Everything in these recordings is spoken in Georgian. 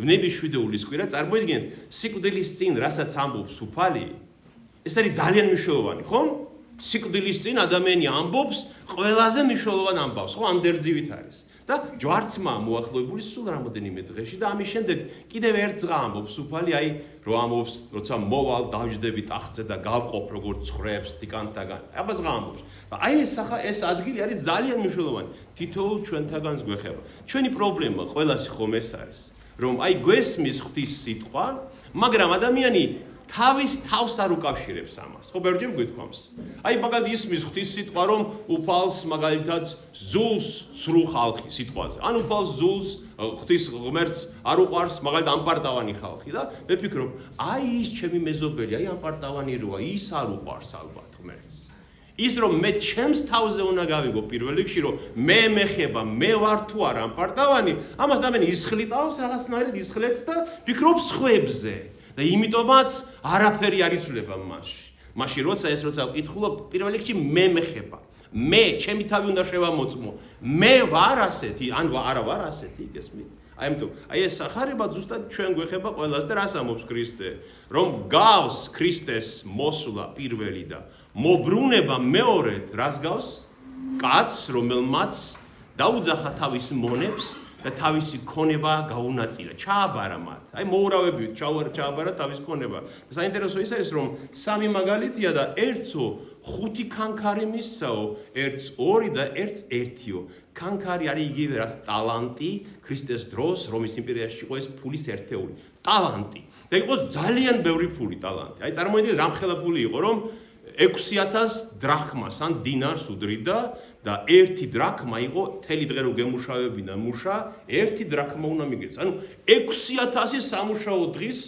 ვნების შვიდეულის კვირა, წარმოიდგინეთ, სიკვდილის წინ, რასაც ამბობს უფალი, ეს არის ძალიან მნიშვნელოვანი, ხო? სიკვდილის წინ ადამიანი ამბობს ყველაზე მნიშვნელოვან ამბავს, ხო? ამდერძივით არის. და ჯვარცმა მოახლოებული სულ რამოდენიმე დღეში და ამის შემდეგ კიდევ ერთ დღე ამბობს უფალი, აი, რომ ამბობს, როცა მოვალ დავჯდები ტახტზე და გავყოფ როგორც ხრებს თიკანთაგან. აბა დღე ამბობს. აი ეს ადგილი არის ძალიან მნიშვნელოვანი. თითოეულ ჩვენთაგანს გვეხება. ჩვენი პრობლემა ყველას ხომ ეს არის, რომ აი გვესმის ღვთის სიტყვა, მაგრამ ადამიანი თავის თავს არ უკავშირებს ამას. ხო, ბევრჯერ გვითქვამს. აი მაგალითად ისმის ღვთის სიტყვა, რომ უფალს მაგალითად ზულს სრულ ხალხი სიტყვაზე. ან უფალს ზულს ღვთის ღმერთს არ უყვარს მაგალითად ამპარტავანი ხალხი და მე ვფიქრობ, აი ის ჩემი მეზობელი, აი ამპარტავანი როა, ის არ უყვარს ალბათ ღმერთს. ის რომ მე ჩემს თავზე უნდა გავიგო პირველ რიგში, რომ მე მეხება, მე ვარ თუ არა ამპარტავანი, ამას ადამიანი ისხლიტავს რაღაცნაირად ისხლეთს და ფიქრობს ხვებზე. და იმიტომაც არაფერი არ იცვლება მასში. მაშინ როცა ვკითხულობ, პირველ რიგში მე მეხება. მე ჩემი თავი უნდა შევამოწმო. მე ვარ ასეთი, ან არა ვარ ასეთი, გესმით? აი ამიტომ, აი ეს სახარება ზუსტად ჩვენ გვეხება ყველას და რას ამბობს ქრისტე? რომ გავს ქრისტეს მოსვლა პირველი და მობრუნება მეორედ, რას გავს? კაცს, რომელმაც დაუძახა თავის მონებს და თავისი ქონება გაუნაწილა, ჩააბარა მათ. აი მოურავებით ჩააბარა თავის ქონება. და საინტერესო ის არის, რომ სამი მაგალითია და ერთსო ხუთი კანკარი მისცაო, ერთს ორი და ერთს ერთიო. კანკარი არის იგივე რაც ტალანტი, ქრისტეს დროს რომის იმპერიაში იყო ეს ფულის ერთეული. ტალანტი. და იყოს ძალიან ბევრი ფული ტალანტი. აი წარმოიდგინეთ, რამხელა ფული იყო, რომ 6000 დრახმას ან დინარს უდრიდა და 1 დრაქმა იყო მთელი დღე რო გემუშავებინა მუშა, 1 დრაქმა უნდა მიგეც. ანუ 6000 სამუშაო დღის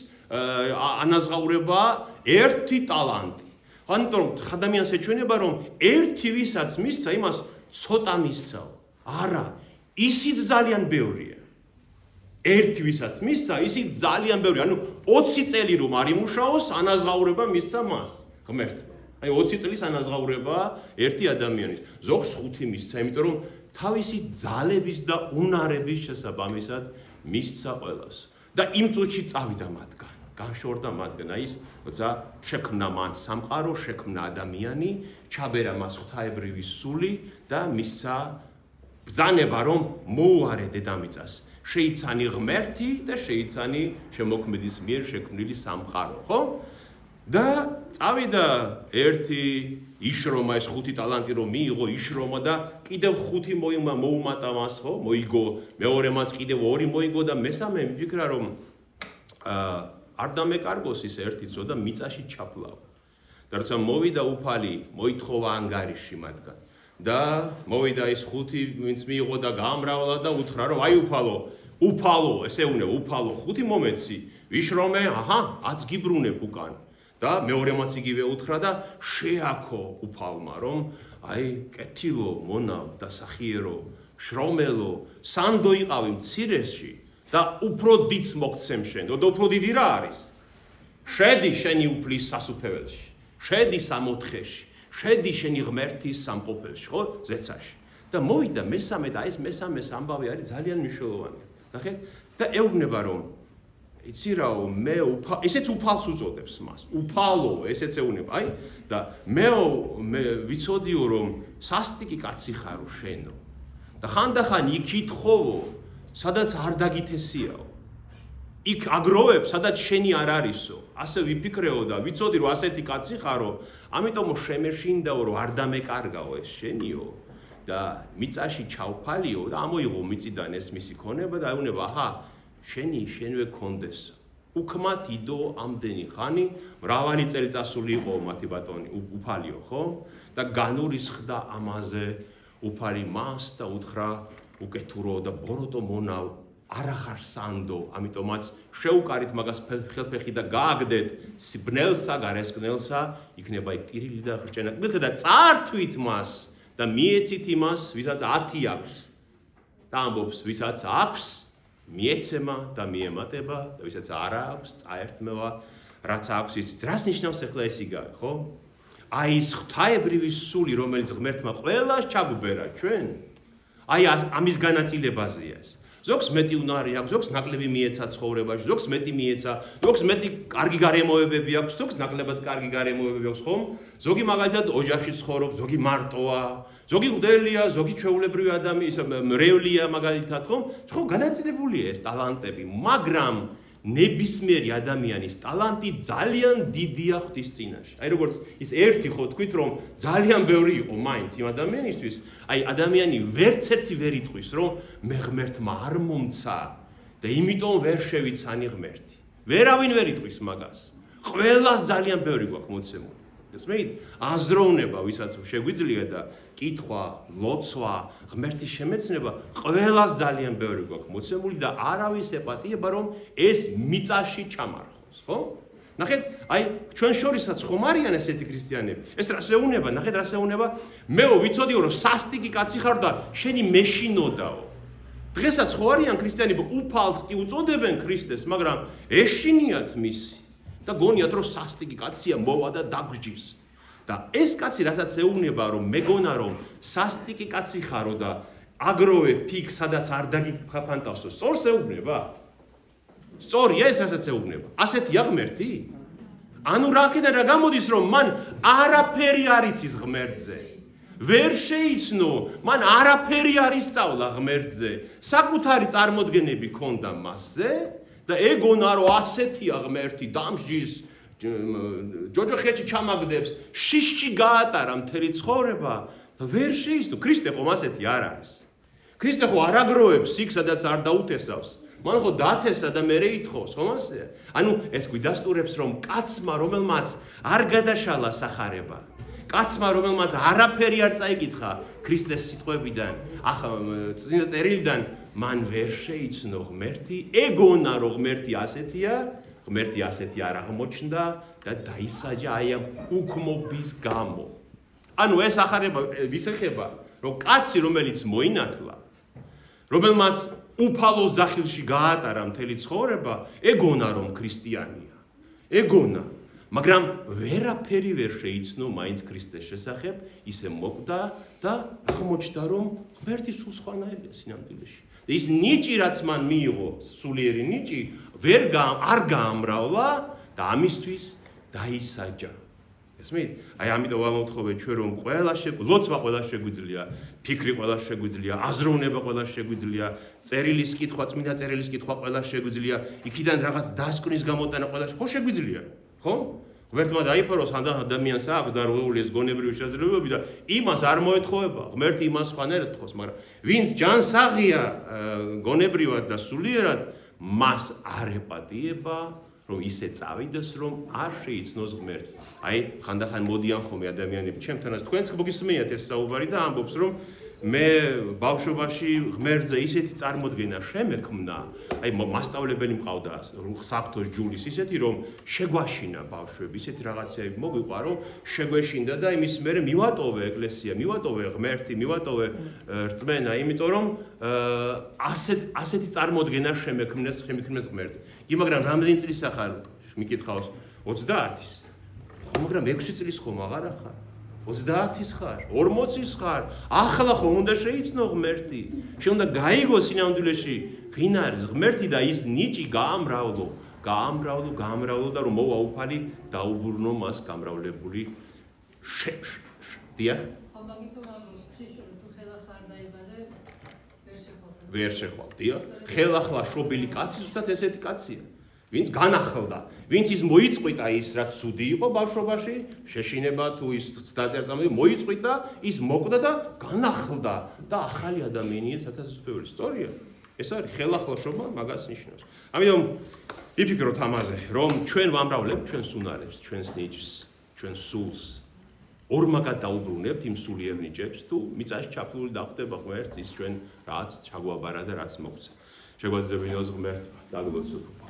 ანაზღაურება 1 ტალანტი. ამიტომ ადამიანს ეჩვენება, რომ ერთი ვისაც მისცა, იმას ცოტა მისცაო. არა, ისიც ძალიან ბევრია. ერთი ვისაც მისცა, ისიც ძალიან ბევრი. ანუ 20 წელი რომ არ იმუშაოს, ანაზღაურება მისცა მას, ღმერთმა. აი 20 წლის ანაზღაურება ერთი ადამიანის. ზოგს 5 მისცა, იმიტომ რომ თავისი ძალების და უნარების შესაბამისად მისცა ყველას. და იმ წუთში წავიდა მათგან. განშორდა მათგან. აი ის, როცა შექმნა მან სამყარო, შექმნა ადამიანი, ჩაბერა მას ღვთაებრივი სული და მისცა ბრძანება, რომ მოუარე დედამიწას. შეიცანი ღმერთი და შეიცანი შემოქმედის მიერ შექმნილი სამყარო, ხო? და წავიდა ერთი იშრომა, ეს 5 ტალანტი რომ მიიღო, იშრომა და კიდევ 5 მოუმატა მას, ხო? მოიგო, მეორემაც კიდევ 2 მოიგო და მესამე მიფიქრა, რომ არ დამეკარგოს ის ერთი ძო და მიწაში ჩაფლავა. და როცა მოვიდა უფალი, მოითხოვა ანგარიში მათგან. და მოვიდა ის 5 ვინც მიიღო და გაამრავლა და უთხრა, რომ აი უფალო, ესე უნდა უფალო, 5 მომეცი, ვიშრომე, აჰა, 10 გიბრუნებ უკან. და მეორემაც იგივე უთხრა და შეაქო უფალმა, რომ აი კეთილო, მონავ და სახიერო, შრომელო, სანდო იყავი მცირეში და უფრო დიდს მოგცემ შენ. და უფრო დიდი რა არის? შედი შენი უფლის სასუფეველში, შედი სამოთხეში, შედი შენი ღმერთის სამყოფელში, ხო? ზეცაში. და მოვიდა მესამე და ეს მესამეს ამბავი არის ძალიან მნიშვნელოვანი. ნახეთ? და ეუბნება, რომ იცი რაო, მე ესეც უფალს უწოდებს მას. უფალო, ესეც ეუბნება. აი და მე ვიცოდიო, რომ სასტიკი კაცი ხარო შენო. და ხანდახან იკითხოვო, სადაც არ დაგითესიაო. იქ აგროვებ, სადაც შენი არ არისო. ასე ვიფიქრეო და ვიცოდი, რომ ასეთი კაცი ხარო, ამიტომ შემეშინდაო, რომ არ დამეკარგაო ეს შენიო. და მიწაში ჩავფალიო და ამოიღო მიწიდან ეს მისი ქონება და აუნება, აჰა, შენვე კონდესო. უქმად იდო ამდენი ხანი, მრავალი წელიწასული იყო მათი ბატონი, უფალიო, ხო? და განურისხდა ამაზე უფალი მას და უთხრა, უკეთურო და ბოროტო მონავ, არა ხარ სანდო, ამიტომაც შეუკარით მაგას ხელფეხი და გააგდეთ ბნელსა, გარესკნელსა, იქნება იქ ტირილი და ხრჭენა. და წართვით მას და მიეცით იმას, ვისაც 10 აქვს. და ამბობს, ვისაც აქვს, მიეცემა და მიემატება და ვისაც არა აქვს, წაერთმევა, რაც აქვს ისიც. რას ნიშნავს ახლა ეს იგავი, ხო? აი ის ღვთაებრივი სული, რომელიც ღმერთმა ყველას ჩაგვბერა ჩვენ, აი ამის განაწილებაზეა ეს. ზოგს მეტი უნარი აქვს, ზოგს ნაკლები მიეცა ცხოვრებაში, ზოგს მეტი მიეცა, ზოგს მეტი კარგი გარემოებები აქვს, ზოგს ნაკლებად კარგი გარემოებები აქვს, ხომ? ზოგი მაგალითად ოჯახში ცხოვრობს, ზოგი მარტოა, ზოგი მღვდელია, ზოგი ჩვეულებრივი ადამიანი, მრევლია მაგალითად, ხომ? ხო, განაწილებულია ეს ტალანტები, მაგრამ ნებისმიერი ადამიანის ტალანტი ძალიან დიდია ღვთის წინაშე. აი როგორც ის ერთი ხო თქვით რომ ძალიან ბევრი იყო მაინც იმ ადამიანისთვის, აი ადამიანი ვერც ერთი ვერ იტყვის რომ მე ღმერთმა არ მომცა და იმიტომ ვერ შევიცანი ღმერთი. ვერავინ ვერ იტყვის მაგას. ყველას ძალიან ბევრი გვაქვს მოცემული. ესმით? აზროვნება ვისაც შეგვიძლია და კითხვა, ლოცვა, ღმერთის შემეცნება, ყველას ძალიან ბევრი გვაქვს მოცემული და არავის ეპატიება რომ ეს მიწაში ჩამარხოს, ხო? ნახეთ, აი ჩვენ შორისაც ხომ არიან ესეთი ქრისტიანები. ეს რა შეუნება, ნახეთ რა შეუნება, მეო ვიცოდიო რომ სასტიკი კაცი ხარ და შენი მეშინოდაო. დღესაც ხო არიან ქრისტიანები, უფალს კი უწოდებენ ქრისტეს, მაგრამ ეშინიათ მისი და გონიათ რომ სასტიკი კაცია მოვა და დაგჯის. და ეს კაცი რასაც ეუბნება რომ მეგონა რომ სასტიკი კაცი ხარო და აგროვე ფიქ სადაც არ დაგიფანტავსო, სწორს ეუბნება? სწორია ეს რასაც ეუბნება. ასეთია ღმერთი? ანუ რაკიდან რა გამოდის რომ მან არაფერი არ იცის ღმერთზე. ვერ შეიცნო, მან არაფერი არ ისწავლა ღმერთზე. საკუთარი წარმოდგენები ქონდა მასზე და ეგონა რომ ასეთია ღმერთი, დამსჯის ჯოჯოხეთში ჩამაგდებს, შიშში გაატარა მთელი ცხოვრება და ვერ შეიცნო. ქრისტე ხომ ასეთი არ არის. ქრისტე ხო არ აგროვებს იქ სადაც არ დაუთესავს. მან ხო დათესა და მერე ითხოვს, ხომ ასეა? ანუ ეს გვიდასტურებს რომ კაცმა რომელმაც არ გადაშალა სახარება, კაცმა რომელმაც არაფერი არ წაიკითხა ქრისტეს სიტყვებიდან, წმინდა წერილიდან, მან ვერ შეიცნო ღმერთი, ეგონა რომ ღმერთი ასეთია, ღმერთი ასეთი არ აღმოჩნდა და დაისაჯა აი ამ უქმობის გამო. ანუ ეს ახარება ვის ეხება, რომ კაცი რომელიც მოინათლა, რომელმაც უფალოს ძახილში გაატარა მთელი ცხოვრება, ეგონა რომ ქრისტიანია. ეგონა, მაგრამ ვერაფერი ვერ შეიცნო მაინც ქრისტეს შესახებ, ისე მოკვდა და აღმოჩნდა რომ ღმერთი სულ სხვანაირია სინამდვილეში. და ის ნიჭი რაც მან მიიღო, სულიერი ნიჭი, არ გაამრავლა და ამისთვის დაისაჯა. ესმით? აი ამიტომ ვამოთხოვე ჩვენ რომ ლოცვა ყველა შეგვიძლია, ფიქრი ყველა შეგვიძლია, აზროვნება ყველა შეგვიძლია, წერილის კითხვა, წმინდა წერილის კითხვა ყველა შეგვიძლია, იქიდან რაღაც დასკვნის გამოტანა ყველა შეგვიძლია, ხო? ღმერთმა დაიფაროს ადამიანს აქვს დარღვეული ეს გონებრივი შესაძლებლობები და იმას არ მოეთხოვება, ღმერთი იმას სხვანაირად თხოვს, მაგრამ ვინც ჯანსაღია გონებრივად და სულიერად, მას არ ეპატიება, რომ ისე წავიდეს, რომ არ შეიცნოს ღმერთი. აი, ხანდახან მოდიან ხოლმე ადამიანები ჩემთანაც, თქვენც მოგისმენიათ ეს საუბარი და ამბობს, რომ მე ბავშვობაში ღმერთზე ისეთი წარმოდგენა შემექმნა, აი მასწავლებელი მყავდა საფრთხოს ჯულის ისეთი, რომ შეგვაშინა ბავშვები, ისეთი რაღაცები მოგვიყვა, რომ შეგვეშინდა და იმის მერე მივატოვე ეკლესია, მივატოვე ღმერთი, მივატოვე რწმენა, იმიტომ რომ ასეთი წარმოდგენა შემექმნეს ღმერთზე. კი, მაგრამ რამდენი წლის ახარ მიკითხავს 30-ის. ხო, მაგრამ 6 წლის ხომ აღარ ახარ? 30-ის ხარ, 40-ის ხარ, ახლა ხომ უნდა შეიცნო ღმერთი. შეუნდა გაიგო სინამდვილეში ვინ არის ღმერთი და ის ნიჭი გაამრავლო და რომ მოვა უფალი დაუბრუნო მას გამრავლებული შებში. დიახ? ხო, მაგითო ამბობს ქრისტე თუ ხელახს არ დაიბადე, ვერ შეხვალ. დიახ? ხელახლა შობილი კაცი ზუსტად ესეთი კაცია. ვინც განახლდა, ვინც ის მოიწყვიტა ის რაც ცუდი იყო ბავშვობაში, შეშინება თუ ის დაწერწამული მოიწყვიტა, ის მოკვდა და განახლდა და ახალი ადამიანია სათასწორებელი. სწორია? ეს არის ხელახლაშობა, მაგას ნიშნავს. ამიტომ ვიფიქროთ ამაზე, რომ ჩვენ ვამრავლებთ ჩვენს უნარებს, ჩვენს ნიჭს, ჩვენს სულს. ორმაგად დაუბრუნებთ იმ სულიერ ნიჭებს, თუ მიწაში ჩაფლული დახვდება ღმერთს ის ჩვენ რაც ჩაგვაბარა და რაც მოგვცა. შეგვიძლია ვინოს ღმერთმა დაგლოცოთ.